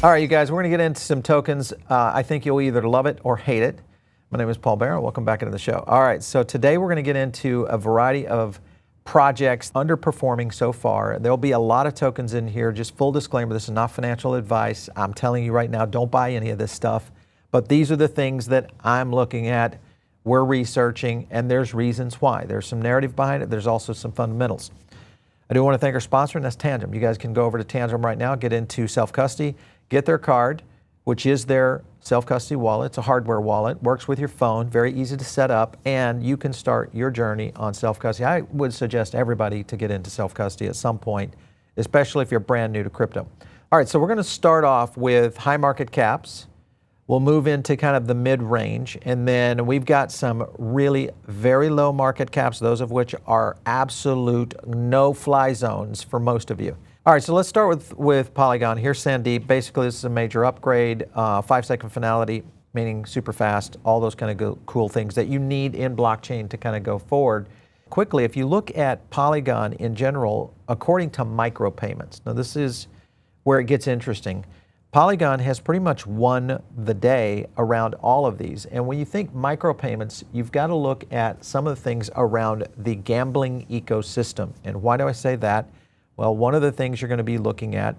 All right, you guys, we're going to get into some tokens. I think you'll either love it or hate it. My name is Paul Barron. Welcome back into the show. All right, so today we're going to get into a variety of projects underperforming so far. There'll be a lot of tokens in here. Just full disclaimer, this is not financial advice. I'm telling you right now, don't buy any of this stuff. But these are the things that I'm looking at, we're researching, and there's reasons why. There's some narrative behind it. There's also some fundamentals. I do want to thank our sponsor, and that's Tangem. You guys can go over to Tangem right now, get into self-custody, get their card, which is their self-custody wallet. It's a hardware wallet, works with your phone, very easy to set up, and you can start your journey on self-custody. I would suggest everybody to get into self-custody at some point, especially if you're brand new to crypto. All right, so we're going to start off with high market caps. We'll move into kind of the mid-range, and then we've got some really very low market caps, those of which are absolute no-fly zones for most of you. All right, so let's start with Polygon. Here's Sandeep. Basically, this is a major upgrade, 5-second finality, meaning super fast, all those kind of cool things that you need in blockchain to kind of go forward. Quickly, if you look at Polygon in general, according to micropayments, now this is where it gets interesting. Polygon has pretty much won the day around all of these. And when you think micropayments, you've got to look at some of the things around the gambling ecosystem. And why do I say that? Well, one of the things you're going to be looking at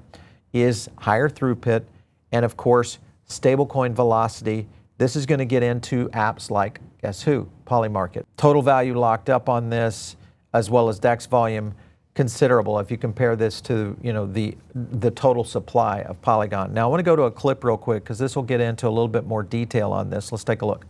is higher throughput and, of course, stablecoin velocity. This is going to get into apps like, guess who? Polymarket. Total value locked up on this, as well as DEX volume, considerable if you compare this to, you know, the total supply of Polygon. Now, I want to go to a clip real quick because this will get into a little bit more detail on this. Let's take a look.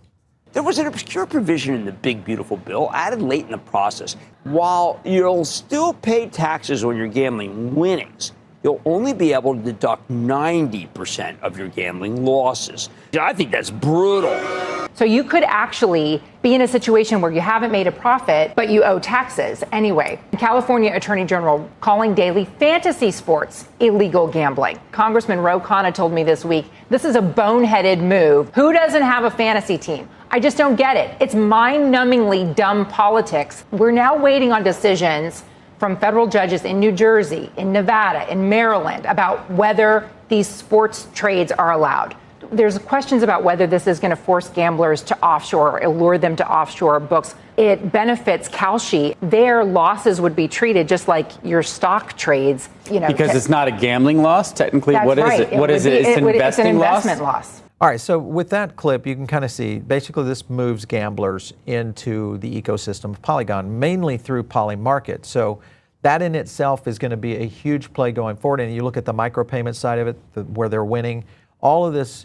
There was an obscure provision in the big, beautiful bill added late in the process. While you'll still pay taxes on your gambling winnings, you'll only be able to deduct 90% of your gambling losses. I think that's brutal. So you could actually be in a situation where you haven't made a profit, but you owe taxes anyway. California Attorney General calling daily fantasy sports illegal gambling. Congressman Ro Khanna told me this week, this is a boneheaded move. Who doesn't have a fantasy team? I just don't get it. It's mind-numbingly dumb politics. We're now waiting on decisions from federal judges in New Jersey, in Nevada, in Maryland about whether these sports trades are allowed. There's questions about whether this is going to force gamblers to offshore or lure them to offshore books. It benefits Kalshi. Their losses would be treated just like your stock trades. You know, because it's not a gambling loss, technically. That's what is right. it? What is it? It's an investment loss. All right, so with that clip, you can kind of see, basically this moves gamblers into the ecosystem of Polygon, mainly through Polymarket. So that in itself is going to be a huge play going forward. And you look at the micropayment side of it, where they're winning, all of this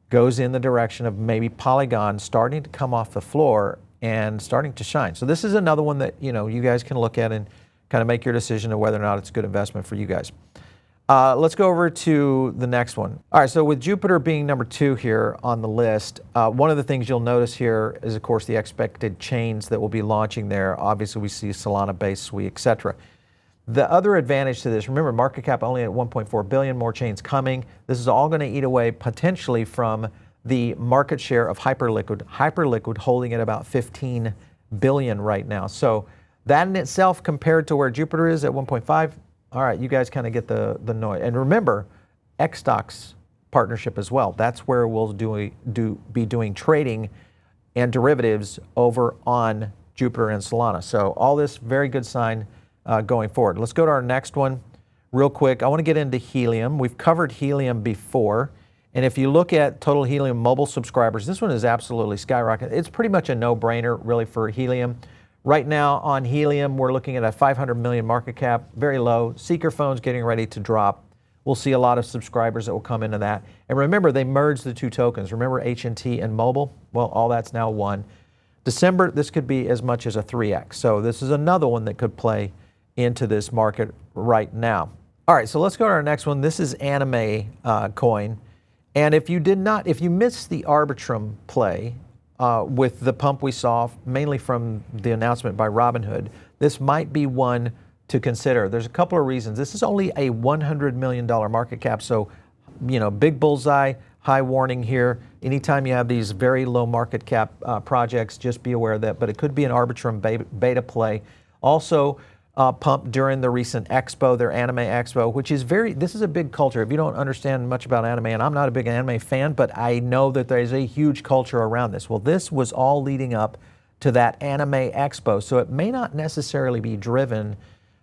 goes in the direction of maybe Polygon starting to come off the floor and starting to shine. So this is another one that, you know, you guys can look at and kind of make your decision of whether or not it's a good investment for you guys. Let's go over to the next one. All right, so with Jupiter being number 2 here on the list, one of the things you'll notice here is, of course, the expected chains that will be launching there. Obviously, we see Solana-based, Sui, etc. The other advantage to this, remember, market cap only at 1.4 billion, more chains coming. This is all going to eat away potentially from the market share of Hyperliquid. Hyperliquid holding at about 15 billion right now. So that in itself, compared to where Jupiter is at 1.5, all right, you guys kind of get the noise. And remember, Xstock's partnership as well. That's where we'll be doing trading and derivatives over on Jupiter and Solana. So all this, very good sign going forward. Let's go to our next one real quick. I want to get into Helium. We've covered Helium before. And if you look at total Helium mobile subscribers, this one is absolutely skyrocketing. It's pretty much a no-brainer, really, for Helium. Right now on Helium, we're looking at a 500 million market cap, very low. Seeker phones getting ready to drop. We'll see a lot of subscribers that will come into that. And remember, they merged the two tokens. Remember HNT and mobile? Well, all that's now one. December, this could be as much as a 3x. So this is another one that could play into this market right now. All right, so let's go to our next one. This is G.A.M.E coin. And if you missed the Arbitrum play, with the pump we saw, mainly from the announcement by Robinhood, this might be one to consider. There's a couple of reasons. This is only a $100 million market cap, so, you know, big bullseye, high warning here. Anytime you have these very low market cap projects, just be aware of that, but it could be an Arbitrum beta play. Also, pumped during the recent expo, their anime expo, which is this is a big culture. If you don't understand much about anime, and I'm not a big anime fan, but I know that there's a huge culture around this. Well, this was all leading up to that anime expo, so it may not necessarily be driven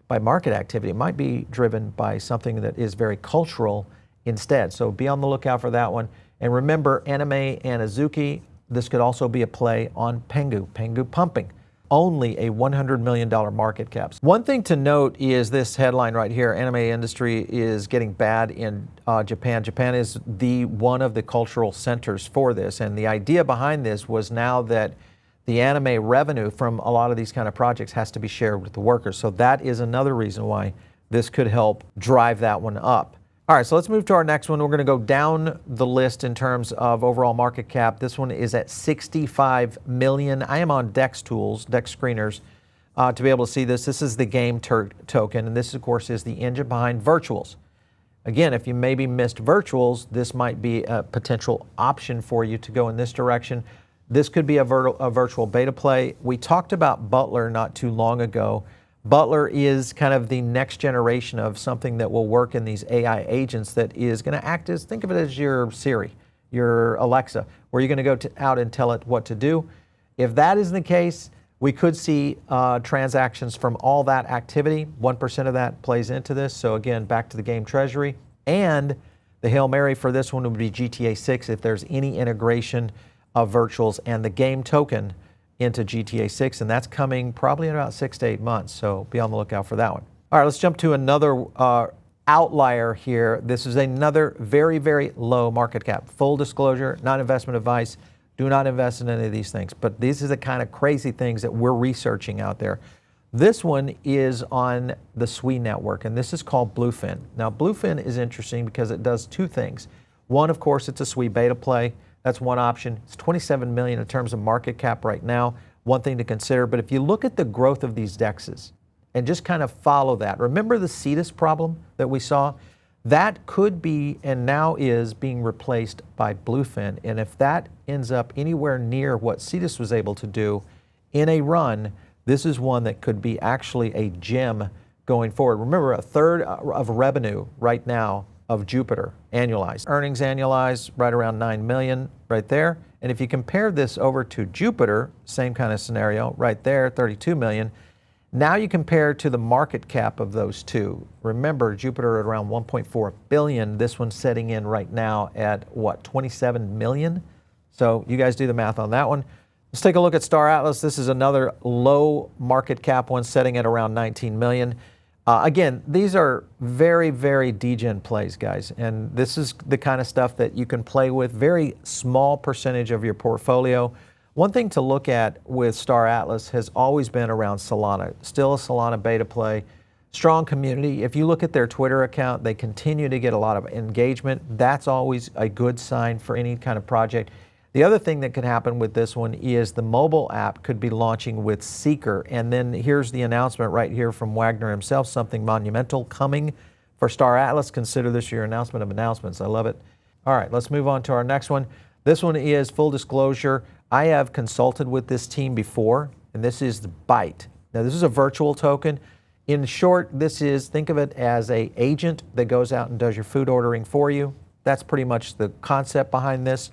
by market activity. It might be driven by something that is very cultural instead. So be on the lookout for that one. And remember, Anime and Azuki, this could also be a play on Pengu pumping. Only a $100 million market cap. One thing to note is this headline right here: anime industry is getting bad in Japan. Japan is one of the cultural centers for this. And the idea behind this was now that the anime revenue from a lot of these kind of projects has to be shared with the workers. So that is another reason why this could help drive that one up. All right, so let's move to our next one. We're going to go down the list in terms of overall market cap. This one is at 65 million. I am on Dex Tools, Dex Screeners, to be able to see this. This is the G.A.M.E token, and this, of course, is the engine behind virtuals. Again, if you maybe missed virtuals, this might be a potential option for you to go in this direction. This could be a virtual beta play. We talked about Butler not too long ago. Butler is kind of the next generation of something that will work in these AI agents that is going to act as, think of it as your Siri, your Alexa, where you're going to go out and tell it what to do. If that is the case, we could see transactions from all that activity. 1% of that plays into this. So again, back to the G.A.M.E treasury. And the Hail Mary for this one would be GTA 6 if there's any integration of virtuals and the G.A.M.E token into GTA 6, and that's coming probably in about 6 to 8 months, so be on the lookout for that one. All right, let's jump to another outlier here. This is another very, very low market cap. Full disclosure, not investment advice. Do not invest in any of these things, but these are the kind of crazy things that we're researching out there. This one is on the SWE network, and this is called Bluefin. Now, Bluefin is interesting because it does two things. One, of course, it's a SWE beta play. That's one option. It's 27 million in terms of market cap right now. One thing to consider. But if you look at the growth of these DEXs and just kind of follow that, remember the Cetus problem that we saw? That could be and now is being replaced by Bluefin. And if that ends up anywhere near what Cetus was able to do in a run, this is one that could be actually a gem going forward. Remember, a third of revenue right now of Jupiter annualized. Earnings annualized right around 9 million right there. And if you compare this over to Jupiter, same kind of scenario right there, 32 million. Now you compare to the market cap of those two. Remember, Jupiter at around 1.4 billion. This one's setting in right now at what, 27 million? So you guys do the math on that one. Let's take a look at Star Atlas. This is another low market cap one setting at around 19 million. Again, these are very, very degen plays, guys. And this is the kind of stuff that you can play with, very small percentage of your portfolio. One thing to look at with Star Atlas has always been around Solana. Still a Solana beta play. Strong community. If you look at their Twitter account, they continue to get a lot of engagement. That's always a good sign for any kind of project. The other thing that could happen with this one is the mobile app could be launching with Seeker. And then here's the announcement right here from Wagner himself, something monumental coming for Star Atlas. Consider this your announcement of announcements. I love it. All right, let's move on to our next one. This one is full disclosure. I have consulted with this team before, and this is the Byte. Now, this is a virtual token. In short, this is, think of it as an agent that goes out and does your food ordering for you. That's pretty much the concept behind this.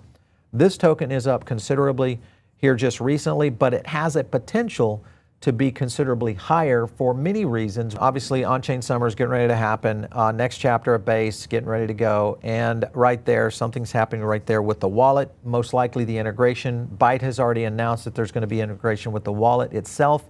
This token is up considerably here just recently, but it has a potential to be considerably higher for many reasons. Obviously, on-chain summer is getting ready to happen. Next chapter of Base getting ready to go. And right there, something's happening right there with the wallet, most likely the integration. Byte has already announced that there's going to be integration with the wallet itself.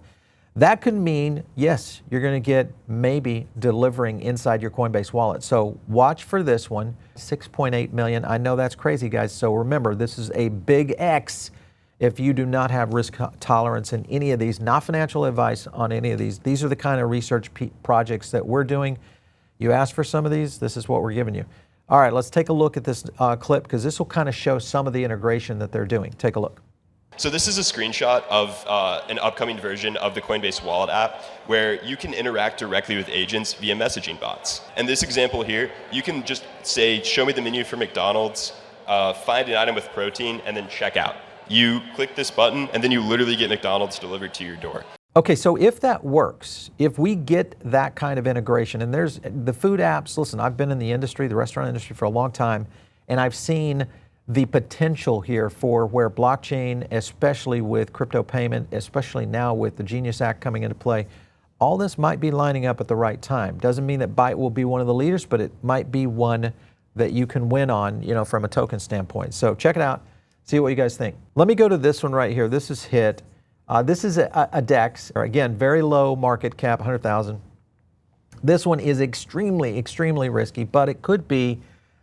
That could mean, yes, you're going to get maybe delivering inside your Coinbase wallet. So watch for this one, 6.8 million. I know that's crazy, guys. So remember, this is a big X if you do not have risk tolerance in any of these, not financial advice on any of these. These are the kind of research projects that we're doing. You asked for some of these, this is what we're giving you. All right, let's take a look at this clip because this will kind of show some of the integration that they're doing. Take a look. So this is a screenshot of an upcoming version of the Coinbase Wallet app where you can interact directly with agents via messaging bots. And this example here, you can just say, show me the menu for McDonald's, find an item with protein, and then check out. You click this button, and then you literally get McDonald's delivered to your door. Okay, so if that works, if we get that kind of integration, and there's the food apps, listen, I've been in the industry, the restaurant industry for a long time, and I've seen the potential here for where blockchain, especially with crypto payment, especially now with the Genius Act coming into play, all this might be lining up at the right time. Doesn't mean that Byte will be one of the leaders, but it might be one that you can win on, you know, from a token standpoint. So check it out, see what you guys think. Let me go to this one right here. This is HIT. This is a DEX, again, very low market cap, 100,000. This one is extremely, extremely risky, but it could be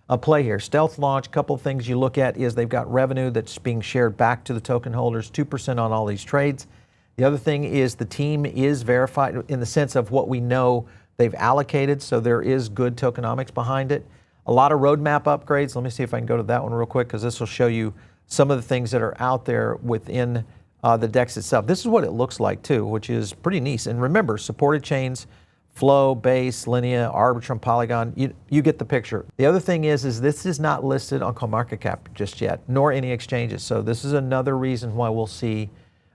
a play here. Stealth launch, couple of things you look at is they've got revenue that's being shared back to the token holders, 2% on all these trades. The other thing is the team is verified in the sense of what we know they've allocated, so there is good tokenomics behind it. A lot of roadmap upgrades. Let me see if I can go to that one real quick because this will show you some of the things that are out there within the DEX itself. This is what it looks like too, which is pretty neat. And remember, supported chains, Flow, Base, Linea, Arbitrum, Polygon, you get the picture. The other thing is this is not listed on CoinMarketCap just yet, nor any exchanges. So this is another reason why we'll see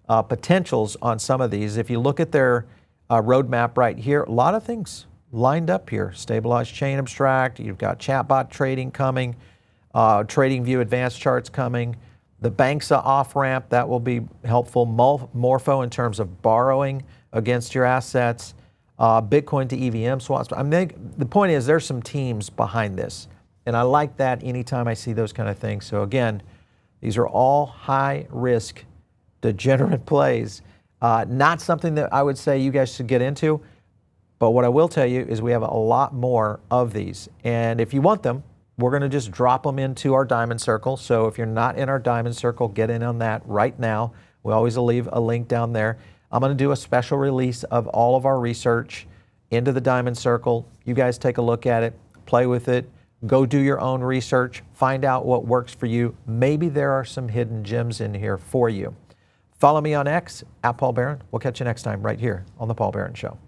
potentials on some of these. If you look at their roadmap right here, a lot of things lined up here. Stabilized chain abstract, you've got chatbot trading coming, trading view advanced charts coming, the Banksa off-ramp, that will be helpful. Morpho in terms of borrowing against your assets. Bitcoin to EVM swaps. The point is there's some teams behind this. And I like that anytime I see those kind of things. So again, these are all high risk, degenerate plays. Not something that I would say you guys should get into. But what I will tell you is we have a lot more of these. And if you want them, we're going to just drop them into our Diamond Circle. So if you're not in our Diamond Circle, get in on that right now. We always leave a link down there. I'm going to do a special release of all of our research into the Diamond Circle. You guys take a look at it, play with it, go do your own research, find out what works for you. Maybe there are some hidden gems in here for you. Follow me on X, @Paul Barron. We'll catch you next time right here on The Paul Barron Show.